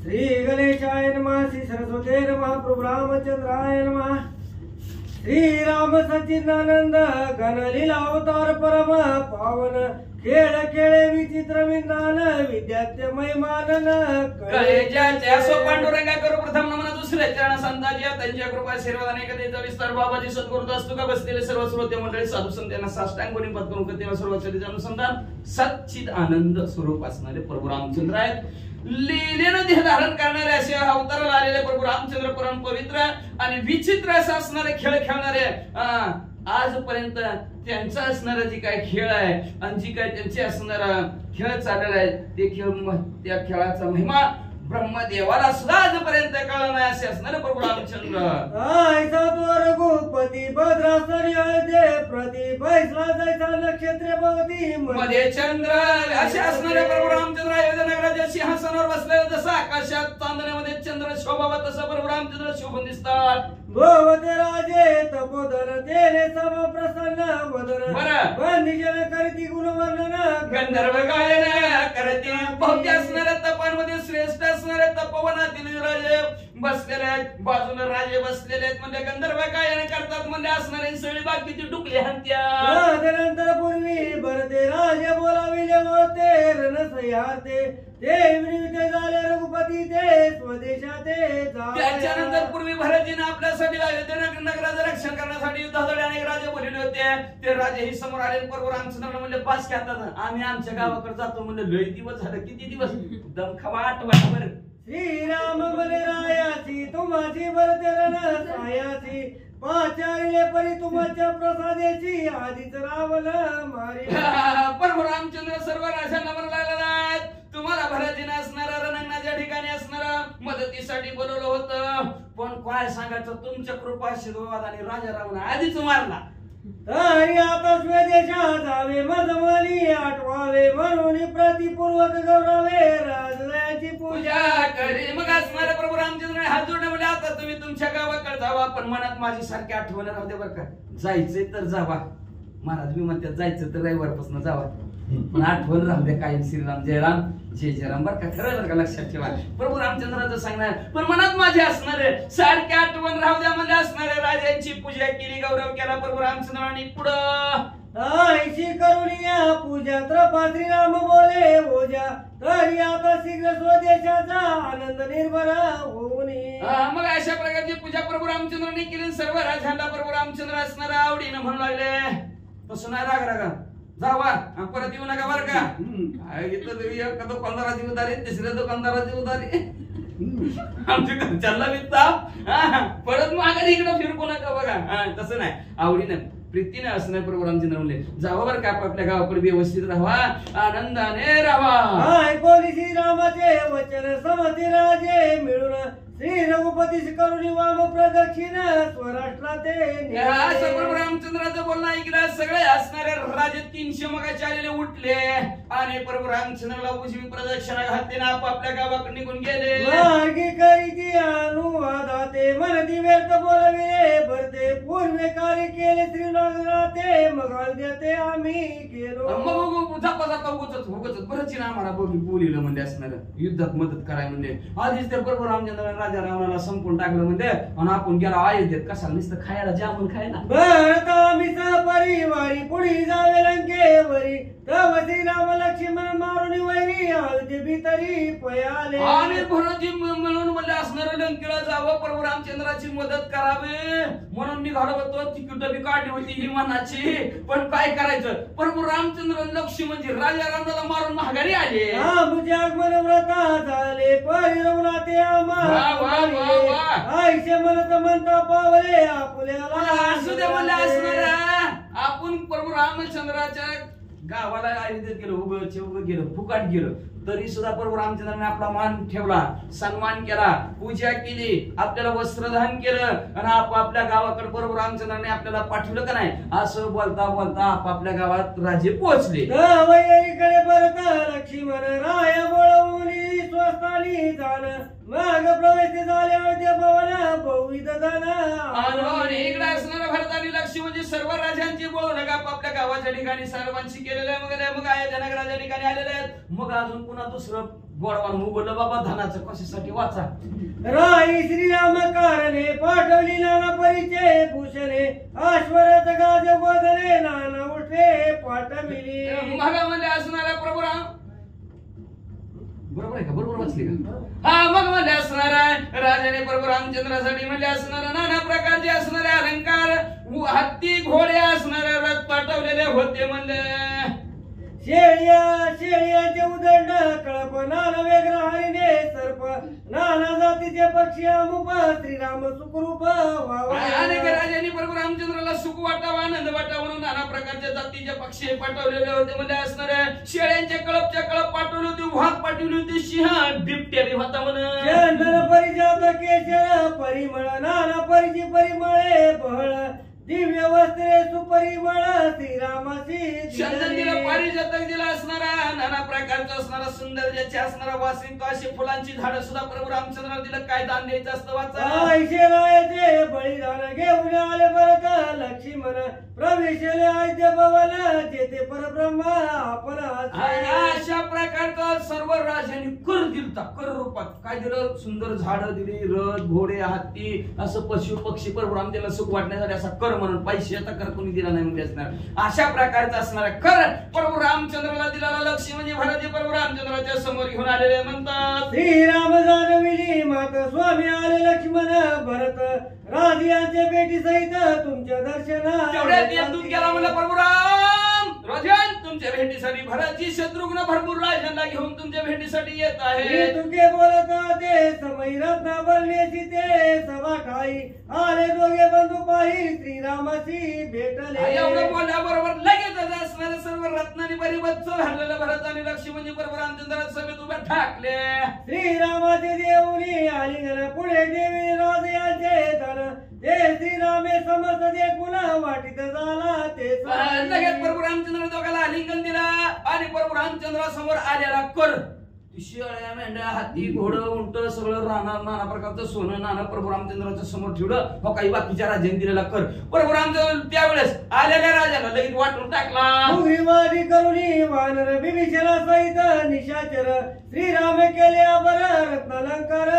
श्री गणेशाय नमः, श्री सरस्वती नमः, प्रभु रामचंद्राय नमः। श्री राम सच्चिदानंद गणलीला अवतार परम पावन, खेळ खेळे विचित्र विज्ञान विद्यार्थी महिमानन कळेच्या सो पांडुरंगा करू प्रथम नमन दुसरे चरण संताजी त्यांच्या कृपा आशीर्वादाने कधीचा विस्तार बाबाजी सद्गुरू असतो का बसलेले सर्व श्रोते मंडळी साधू संतांना साष्टांग गुणी पद करून कधीवा सर्वांचे अनुसंधान सच्चिद आनंद स्वरूप असणारे प्रभू रामचंद्र आहेत। लीलेनं देह धारण करणारे असे अवताराला आलेले प्रभू रामचंद्र परम पवित्र आणि विचित्र असं असणारे खेळ खेळणारे आजपर्यंत त्यांचा असणारा जी काय खेळ आहे आणि जी काय त्यांचे असणारा खेळ चाललेला आहे ते खेळ त्या खेळाचा महिमा ब्रह्मदेवाला सुद्धा आजपर्यंत कळला नाही असे असणारे प्रभू रामचंद्र ऐसा तो रघुपती भद्रासनी अयोध्ये प्रति बैसला जायचा नक्षत्र भवती मध्ये चंद्र असे असणारे प्रभू रामचंद्र अयोध्या नगराच्या सिंहासनावर बसलेले जसं आकाशात चांदण्यामध्ये चंद्र शोभावा तसं प्रभू रामचंद्र शोभून दिसतात। भगवते राजे तपोधन तेने सम प्रसन्न वदन बंदिजन करती गुणवर्णन गंधर्व गायन करती भव्य असणाऱ्या तपांमध्ये श्रेष्ठ असणाऱ्या तपोवनातील राजे बसलेले आहेत, बाजूला राजे बसलेले आहेत म्हणजे गंधर्व गायन करतात म्हणजे असणारे सगळी बाकीची डुकली हंत्या त्यानंतर पूर्वी भरते राजे बोलाविले होते रणसह्याते ते विनिविते झाले रघुपती ते स्वदेशाते त्याच्यानंतर पूर्वी भरतजीने आपल्यासाठी अयोध्या नगराचं रक्षण करण्यासाठी युद्धासाठी अनेक राजे बोलले होते। ते राजे ही समोर आले प्रभू रामचंद्र म्हणजे पास खेळतात आम्ही आमच्या गावाकडे जातो म्हणजे लय दिवस झाले किती दिवस दमखमा 8 वर्ष श्रीराम बले रायाची तुम्हाची भरते रण सायाची पाचारिले परी तुमच्या प्रसादेची आधीच रावण मारी प्रभू रामचंद्र सर्व राजांना म्हणलेला आहेत तुम्हाला भरतजीने असणारा रणांगणाच्या ठिकाणी असणारा मदतीसाठी बोलवलं होतं पण काय सांगायचं तुमच्या कृपा आशीर्वाद आणि राजा रावण आधीच मारला तरी आता स्वदेशा जावे मजमली आठवावे म्हणून प्रतिपूर्वक गौरवे राजयाची पूजा करी मग असणारे प्रभू रामचंद्र हात जोडले म्हणजे आता तुम्ही तुमच्या गावाकडे जावा पण मनात माझी सारखी आठवण राहू दे बरं का जायचंय तर जावा महाराज मी म्हणते जायचं तर रविवारपासून जावा पण आठवण राहू दे कायम श्रीराम जयराम जय जयराम बरं का खरं का लक्षात ठेवा प्रभू रामचंद्राचं सांगणार पण मनात माझे असणारे सारखे आठवण राहू द्या म्हणजे असणारे राजांची पूजा केली गौरव केला प्रभू रामचंद्रांनी पुढं ऐशी करून या पूजा त्रपा श्रीराम बोले ओजा तरी आता शीघ्र स्वदेशाचा आनंद निर्भर होऊन मग अशा प्रकारची पूजा प्रभू रामचंद्रांनी केली सर्व राजांना प्रभू रामचंद्र असणारा आवडीनं म्हणू लागले तसं नाही राग रागा जावा परत येऊ नका बरं का इथं दुकानदाराची उधारी तिसऱ्या दुकानदाराची उधारी आमच्या घरच्यांना विकता परत माघारी इकडे फिरकू नका बघा तसं नाही आवडीनं प्रीतीने असणार प्रभू रामचंद्र म्हणले जावा बरं का आपल्या गावाकडे व्यवस्थित राहा आनंदाने राहा बोली श्रीरामाचे वचन समती राजे मिळून श्री रघुपती करुणी वाम प्रदक्षिण स्वराष्ट्राते प्रभू रामचंद्राचं बोलणं ऐकलं सगळे असणारे राजे 300 मगाचे आलेले उठले आणि प्रभू रामचंद्राला उजवी प्रदक्षिणा घातली ना आपापल्या गावाकडे निघून गेले मार्गी करीती अनुवादाते मनती व्यर्थ बोलविले भरते पूर्वे कार्य केले श्रीनागराते मग देते आम्ही गेलो मग जाता उगच बरंच ना आम्हाला बोलिलं म्हणजे असणार युद्धात मदत कराय म्हणजे आधीच ते प्रभू रामचंद्र राजा रावणाला संपून टाकलं म्हणजे आणि आपण गेला अयोध्येत कशाला नुसतं खायला जामून खायला भरतामी परिवारी पुढे जावे लंकेवरी तव श्रीराम लक्ष्मण मारून वैरी अयोध्ये भीतरी पयाले आणि भरतजी म्हणून म्हणजे असणाऱ्या लंकेला जावं प्रभू रामचंद्राची मदत करावी म्हणून निघालो होतो तिकीट बी काढली होती विमानाची पण काय करायचं प्रभू रामचंद्र लक्ष्मी म्हणजे राजा रावणाला मारून माघारी आले मुझे आगमन व्रता झाले परिरवनाते आईचे म्हणत म्हणता पावले आपल्याला असू दे म्हणले असणारा आपण प्रभू रामचंद्राच्या गावाला अयोध्येत गेलो उगं गेलो फुकाट गेलो तरी सुद्धा प्रभू रामचंद्राने आपला मान ठेवला सन्मान केला पूजा केली आपल्याला वस्त्रदान केलं आणि आपापल्या गावाकडे प्रभू रामचंद्राने आपल्याला पाठवलं का नाही असं बोलता बोलता आपापल्या गावात राजे पोहोचले वैरीकडे भरत लक्ष्मण राय बोलवली स्वस्तानी जाण मग प्रवेश झाले अयोध्या भवन बहुविध दान आणि इकडे असणारा भरतानी लक्ष म्हणजे सर्व राजांची बोलू नका आपल्या गावाच्या ठिकाणी सर्वांची केलेलं आहे मग अयोध्या नगराच्या ठिकाणी आलेले आहेत मग अजून पुन्हा दुसरं गोडवान उघडलं बाबा धनाचं कशासाठी वाचा राई श्रीराम कारणे पाठवली नाना परिचय भूषणे आश्वरत गाज गोधने नाना उठे पाठविली मगामध्ये असणारा प्रभुराम बरोबर आहे का बरोबर वाचली का हा मग मध्ये असणारा राजाने प्रभू रामचंद्रासाठी म्हणजे असणारा नाना प्रकारचे असणारे अलंकार हत्ती घोडे असणारे रथ पाठवलेले होते म्हणले शेळ्याचे उदंड कळप नाना वेगळा हरिणे सर्प नाना जातीचे पक्षी अमुप श्रीराम सुखरूप अनेक राजांनी प्रभू रामचंद्राला सुख वाटावा आनंद वाटावा म्हणून नाना प्रकारच्या जातीचे पक्षी पाठवलेले होते म्हणजे असणारे शेळ्यांचे कळपच्या कळप पाठवले होते वाघ पाठवली होती सिंह बिबट्या बी होता म्हणून परिजात केशर परिमळ नाना परिची परिमळे बहळ दिव्य वस्त्रे सुपरिमळ श्रीरामाची चंदनीला पारिजातक दिला असणारा नाना प्रकारचा असणारा सुंदर ज्याचे असणारा वासिंत अशी फुलांची झाडं सुद्धा प्रभू रामचंद्राला दिलं काय दान द्यायचं असतं वाचा ऐशेरायाचे बळीदान घेऊन आले भरत लक्ष्मण प्रवेशले अयोध्या भवन जेथे परब्रह्म आपण अशा प्रकारचा सर्व राजांनी कर दिलता कर रूपात काय दिलं सुंदर झाडं दिली रथ घोडे हत्ती असं पशु पक्षी प्रभू रामचंद्राला सुख वाटण्यासाठी असा कर म्हणून पैशाचा कर कोणी दिला नाही म्हणजे असणार अशा प्रकारचा असणारा कर प्रभू रामचंद्राला दिलेला लक्ष्मी म्हणजे भरत प्रभू रामचंद्राच्या समोर घेऊन आलेले म्हणतात श्रीराम जाणविली मात स्वामी आले लक्ष्मण भरत राजियांचे भेटी सहित तुमच्या दर्शना तेवढ्यात दूध गेला म्हणलं प्रभू राम राजन तुमच्या भेटीसाठी भरतजी शत्रुघ्न भरपूर राजांना घेऊन तुमच्या भेटीसाठी येत आहे तुके बोलत ते समय रत्न बनण्याची ते सभा ठाई आले दोघे बंधू पाही श्रीरामाची भेटले एवढं बोलल्याबरोबर लगेच असणारे सर्व रत्नाने परिबद्ध झालेलं भरत आणि लक्ष्मी म्हणजे प्रभू रामचंद्रात सभेत उभ्या ठाकले श्रीरामाचे देऊनी आलिंगन पुढे देवी राजयांचे धन ते श्रीरामे समस्त देखून वाटित झाला ते लगेच प्रभू रामचंद्र दोघाला आलिंगन दिला आणि प्रभू रामचंद्रा समोर आलेला कर शेळ्या मेंढ्या हत्ती घोडं उंट सगळं राहणार नाना प्रकारचं सोनं नाना प्रभू रामचंद्राच्या समोर ठेवलं हो काही बाकीच्या राजांनी दिलेला कर प्रभू रामचंद्र त्यावेळेस आलेल्या राजाला लगेच वाटून टाकला करुणी वानर बिभीषणा सहित निशाचर श्रीराम केले अबर रत्नालंकार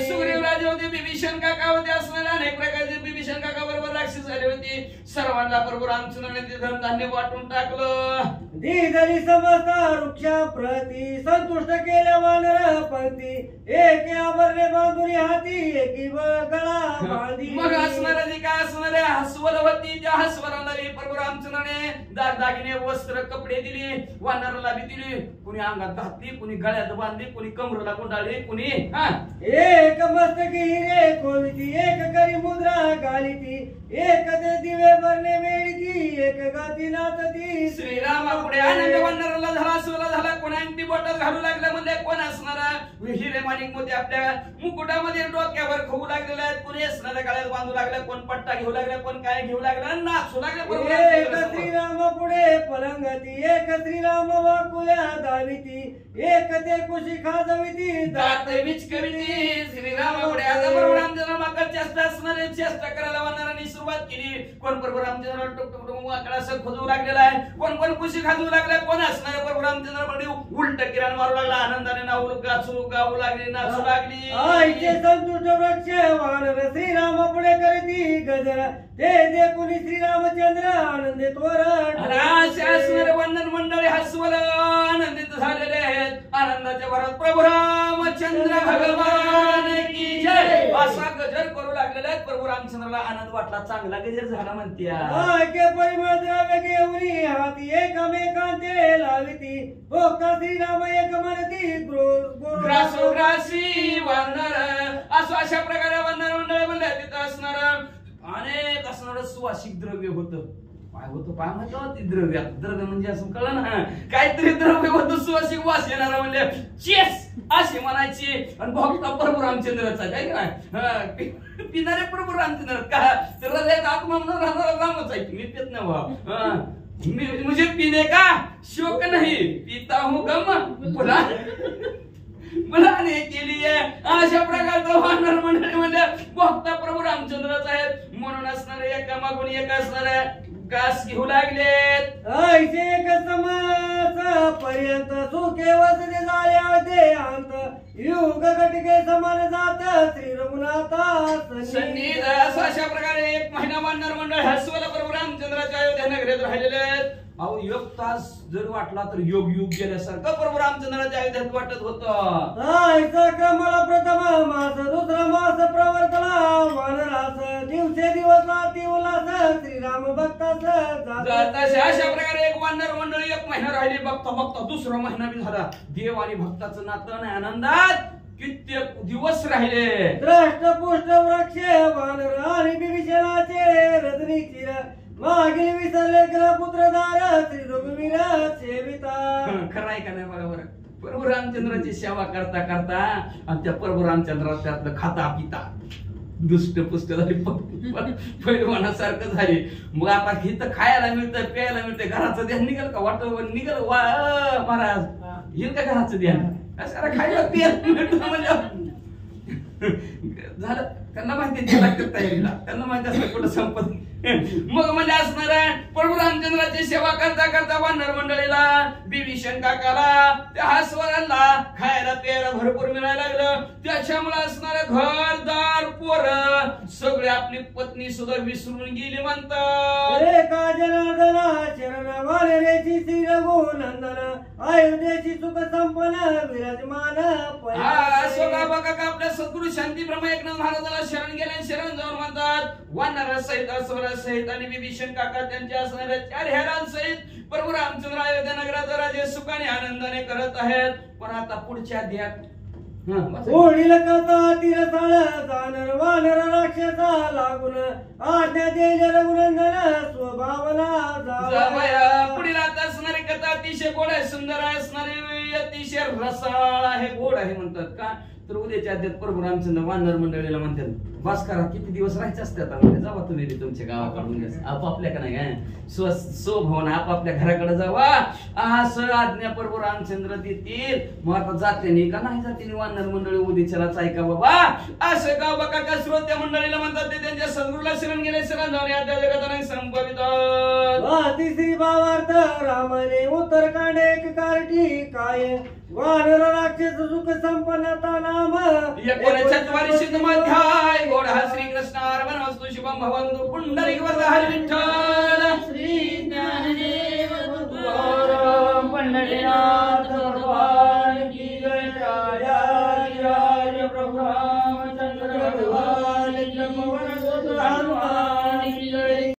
सुग्रीव राजे होते बिभीषण काका होते असणारे अनेक प्रकारचे बिभीषण काका बरोबर राक्षस झाले होते सर्वांना प्रभू रामचंद्राने ते धनधान्य वाटून टाकलं दिदली समस्त वृक्षा प्रती संतुष्ट केल्या वानर पंक्ती एक आभरणे बांधून हाती एकी गळा बांधी मग असणारे जे काय असणारे हसवल होती त्या हसवराला प्रभू रामचंद्राने दागिने वस्त्र कपडे दिली वानराला बी दिली कुणी अंगात घातली कुणी गळ्यात बांधली कुणी कमरेला गुंडाळली कुणी एक मस्तकी हिरे कोविती एक करी मुद्रा घालिती एक ते दिवे भरणे वेळीती एक गाती नाचती श्रीरामा पुढे आनंद वानराला झाला सोला झाला कोण अंगठी बोटात घालू लागला म्हणजे कोण असणारा हिरे माणिक मोती आपल्या मुकुटामध्ये डोक्यावर खाऊ लागलेले आहेत कोणी असणाऱ्या गळ्यात बांधू लागले कोण पट्टा घेऊ लागला कोण काय घेऊ लागला नाचू लागले एक श्रीराम पुढे पलंगती एक श्रीराम वाकुल्या दाविती एक ते कुशी खाजविती दात विचकविती श्रीरामा पुढे आता प्रभू रामचंद्र माकड चेष्टा असणारे चेष्टा करायला वानरांनी सुरुवात केली कोण प्रभू रामचंद्र टुकटुक वाकडासं खोदू लागलेला आहे कोण कोण कुशी खाजू लागला कोण असणारे प्रभू रामचंद्र पुढे उलट किरण मारू लागला आनंदाने नावू गाऊ लागली नाचू लागली आईचे संतुष्ट वृक्ष वानर श्रीराम पुढे करती गजर ते देखुनी श्रीरामचंद्र आनंदे असणारे वंदन मंडळी हसवल आनंदित झालेले आहेत आनंदाच्या भरात प्रभू रामचंद्र भगवान की जय असा गजर करू लागलेला आहे प्रभू रामचंद्राला आनंद वाटला चांगला गजर झाला म्हणत्या परिमळ द्रव्य घेऊन हाती एकमेकांते लाविती भोक्ता श्रीराम एक म्हणती ग्रासोग्रासी वानर असं अशा प्रकारे वानर मंडळी म्हणले तिथं असणार अनेक असणार सुवासिक द्रव्य होतं काय होतं काय म्हणतो ती द्रव्य द्रव्य म्हणजे असं कळलं ना काहीतरी द्रव्य होतं सुवासिक वास येणारा म्हणजे चेस अशी म्हणायची आणि भक्ता प्रभू रामचंद्राचा काय काय पिणारे प्रभू रामचंद्र का तर हृदयात आत्मा म्हणून राहणारा रामच आहे मी पेत नाही भाऊ मुझे पीने का शौक नहीं पीता हूँ गम पुरा मनाने केली आहे. अशा प्रकारचं वानर मंडळी म्हणजे भक्त प्रभू रामचंद्रच आहेत. म्हणून असणारे एका मागून एक असणाऱ्या घास घेऊ लागलेत. ऐसे एक समास पर्यंत सुखे वसते झाले होते अंत युग घटके समान जात श्री रघुनाथा सन्निध. अशा प्रकारे एक महिना वानर मंडळ हसवलं प्रभू रामचंद्राच्या अयोध्या नगरीत राहिलेले आहेत. अहो एक तास जर वाटला तर योग युग गेल्यासारखं प्रभू रामचंद्राच्या अयोध्यात वाटत होतं. ऐसा क्रमाला प्रथम मास दुसरा मास प्रवर्तला वानरास दिवसे दिवस राती उल्हास श्रीराम भक्तास जात. अशा प्रकारे एक वानर मंडळी एक महिना राहिली. बघता बघता दुसरा महिना बी झाला. देव आणि भक्ताचं नातं आणि आनंदात कित्येक दिवस राहिले. दृष्टपुष्ट वृक्ष वानर आणि बिभीषणाचे रजनी चिर मागील विसरले पुत्रदार श्री रघुवीर सेविता. खरं आहे का नाही? बरोबर. प्रभू रामचंद्राची सेवा करता करता आणि त्या प्रभू रामचंद्रा त्यातलं खाता पिता दुष्ट पुष्ट झाली पैलवानासारखं झाली. मग आता हिथं खायला मिळतं प्यायला मिळतं. घराचं ध्यान निघाल का? वाट निघाल महाराज येईल का घराचं ध्यान? असं खायला प्यायला मिळतं म्हणजे झालं. त्यांना माहिती तयारीला त्यांना माहिती असतं कुठं संपत. मग म्हणजे असणार प्रभू रामचंद्राची सेवा करता करता वानर मंडळीला बिभीषण काकाला त्या हसवरांना खायला प्यायला भरपूर मिळायला लागलं. त्याच्यामुळे असणार घरदार पोर सगळे आपली पत्नी सुद्धा विसरून गेली म्हणतात. एका जनार्दना शरण वानरेची श्री रघुनंदन अयोध्येची सुख संपन्न विराजमान. असो का बघा का आपल्या सद्गुरु शांती ब्रह्म एकनाथ महाराजाला शरण गेले. शरण जाऊन म्हणतात वानरा सहित अस्वरा सहित आणि बिभीषण काका त्यांच्या असणाऱ्या 4 हेरांसहित प्रभू रामचंद्र अयोध्या नगराचा राज्य सुखाने आनंदाने करत आहेत. पण आता पुढच्या अध्यायात ओढील कथा तिरसाळ जाणर वानर राक्षसा लागून आज्ञा देईल रघुनंदन स्वभावना जावया. पुढील आता असणारी कथा अतिशय गोड आहे, सुंदर आहे, असणारी अतिशय रसाळ आहे, गोड आहे म्हणतात का? तर उद्याच्या अध्यात प्रभू रामचंद्र वानर मंडळीला म्हणतात वास करा, किती दिवस राहायचे असतात म्हणजे जावा तुम्ही तुमच्या गावाकडून आपापल्या का नाही स्वभवन आपापल्या घराकडे जावा असं आज्ञा प्रभू रामचंद्र देतील. मग आता जाते नाही का नाही जाते वानर मंडळी उद्याच्यालाच ऐका बाबा. असं गाव बघा का श्रोत्या मंडळीला म्हणतात ते त्यांच्या सद्गुरूला शरण गेले. शरण जाऊन या जगताने संपवितात. तिसरी भावार्थ रामाने उत्तरकांड एक कार्टी काय वानर राक्षस सुख संपन्नता नाम 44 अध्याय. गोड हा श्री कृष्ण अर्पण वस्तू शुभम भवंतु पुंडलिक वरद हरी विठ्ठल. श्री